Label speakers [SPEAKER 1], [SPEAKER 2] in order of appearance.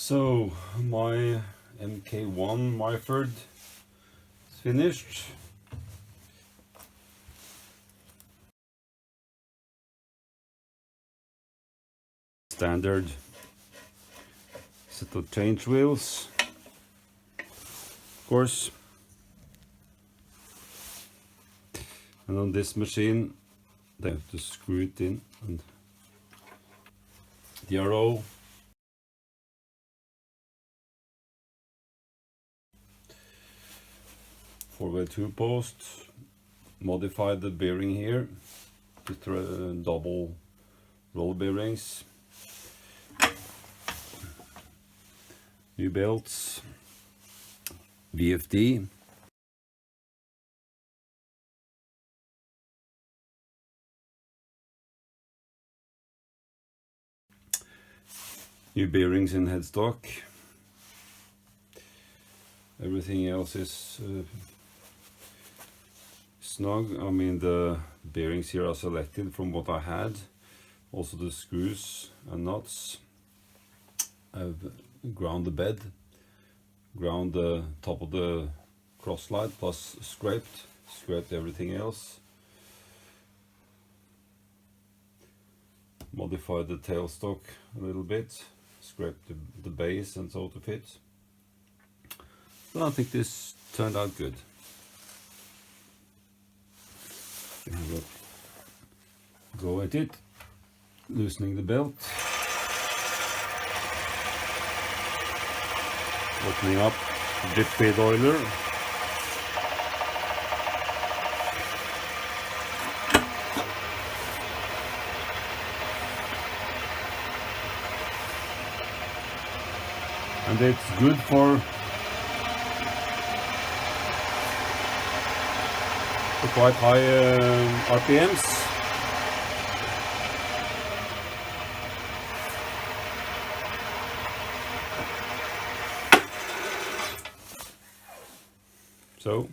[SPEAKER 1] So my Mk1 Myford is finished. Standard set of change wheels, of course. And on this machine they have to screw it in, and the arrow four-way two-post, modify the bearing here to double roll bearings, new belts, VFD, new bearings in headstock. Everything else is snug. I mean, the bearings here are selected from what I had. Also the screws and nuts. I've ground the bed, ground the top of the cross light, plus scraped everything else. Modified the tailstock a little bit, scraped the base and so to fit. So I think this turned out good. Go at it, loosening the belt, opening up the drip feed oiler, and it's good for quite high RPMs. So